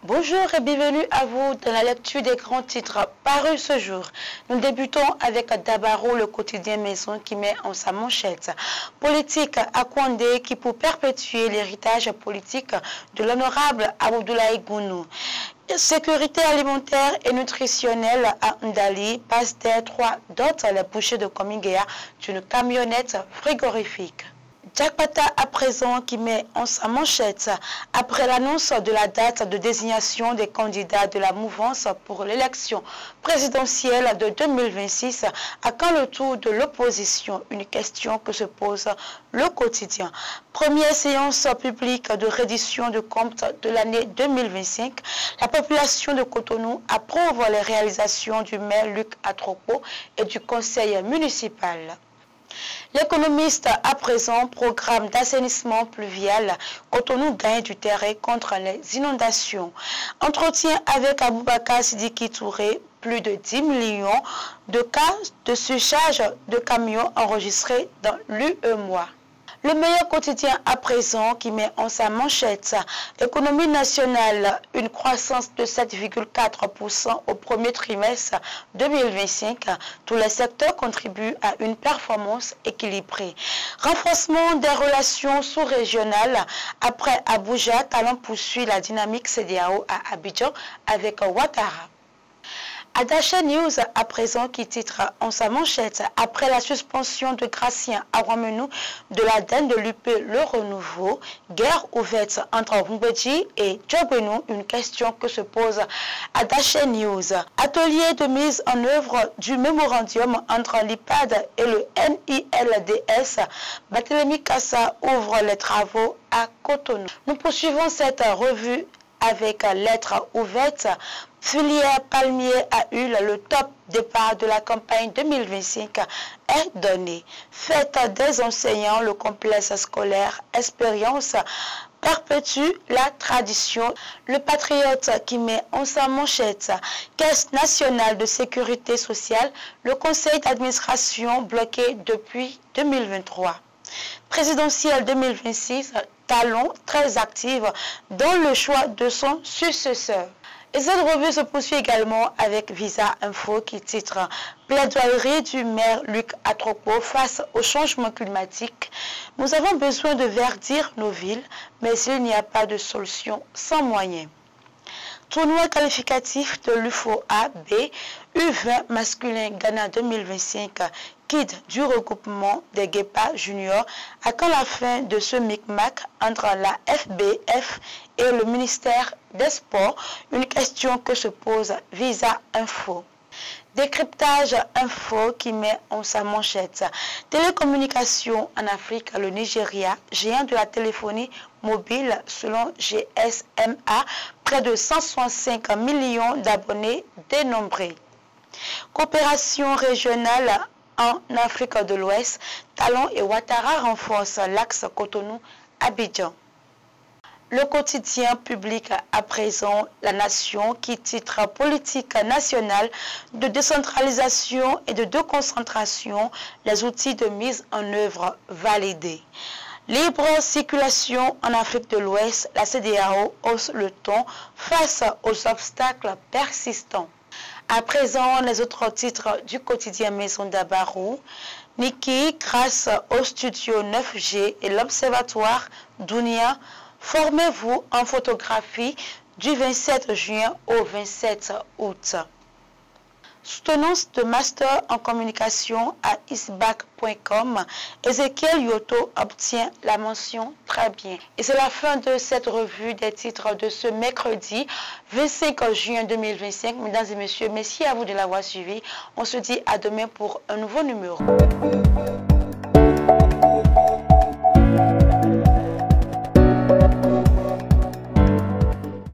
Bonjour et bienvenue à vous dans la lecture des grands titres parus ce jour. Nous débutons avec Dabaro, le quotidien Maison qui met en sa manchette. Politique à Kouandé qui pour perpétuer l'héritage politique de l'honorable Abdoulaye Gounou. Sécurité alimentaire et nutritionnelle à Ndali passe des 3 d'autres les bouchées de Komingea d'une camionnette frigorifique. Jakpata à présent qui met en sa manchette après l'annonce de la date de désignation des candidats de la mouvance pour l'élection présidentielle de 2026 à quand le tour de l'opposition, une question que se pose le quotidien. Première séance publique de reddition de comptes de l'année 2025, la population de Cotonou approuve les réalisations du maire Luc Atropo et du conseil municipal. L'économiste à présent programme d'assainissement pluvial. Cotonou gagne du terrain contre les inondations. Entretien avec Aboubakar Sidiki Touré. Plus de 10 millions de cas de surcharge de camions enregistrés dans l'UEMOA. Le meilleur quotidien à présent qui met en sa manchette économie nationale, une croissance de 7,4% au premier trimestre 2025. Tous les secteurs contribuent à une performance équilibrée. Renforcement des relations sous-régionales. Après Abuja, Talon poursuit la dynamique CEDEAO à Abidjan avec Ouattara. Adacha News à présent qui titre en sa manchette après la suspension de Gratien Aouamenou de la DEN de l'UP Le Renouveau, guerre ouverte entre Mbedji et Djogbenou, une question que se pose Adacha News. Atelier de mise en œuvre du mémorandum entre l'IPAD et le NILDS, Barthélémy Kassa ouvre les travaux à Cotonou. Nous poursuivons cette revue avec lettre ouverte. Filière palmier à Hull, le top départ de la campagne 2025 est donné. Fête des enseignants, le complexe scolaire Expérience perpétue la tradition. Le patriote qui met en sa manchette Caisse nationale de sécurité sociale, le conseil d'administration bloqué depuis 2023. Présidentielle 2026, Talon très active dans le choix de son successeur. Et cette revue se poursuit également avec Visa Info qui titre plaidoyerie du maire Luc Atropo face au changement climatique. Nous avons besoin de verdir nos villes, mais il n'y a pas de solution sans moyens. Tournoi qualificatif de l'UFOA B, U20 masculin Ghana 2025, guide du regroupement des Guépas juniors, à quand la fin de ce micmac entre la FBF et le ministère des Sports, une question que se pose Visa Info. Décryptage Info qui met en sa manchette. Télécommunications en Afrique, le Nigeria, géant de la téléphonie mobile selon GSMA, près de 165 millions d'abonnés dénombrés. Coopération régionale en Afrique de l'Ouest, Talon et Ouattara renforcent l'axe Cotonou-Abidjan. Le quotidien public à présent, La Nation, qui titre politique nationale de décentralisation et de déconcentration, les outils de mise en œuvre validés. Libre circulation en Afrique de l'Ouest, la CEDEAO hausse le ton face aux obstacles persistants. À présent, les autres titres du quotidien Maison Dabaro. Niki, grâce au studio 9G et l'observatoire Dunia, formez-vous en photographie du 27 juin au 27 août. Soutenance de master en communication à isbac.com, Ezekiel Yoto obtient la mention très bien. Et c'est la fin de cette revue des titres de ce mercredi 25 juin 2025. Mesdames et messieurs, merci à vous de l'avoir suivi. On se dit à demain pour un nouveau numéro.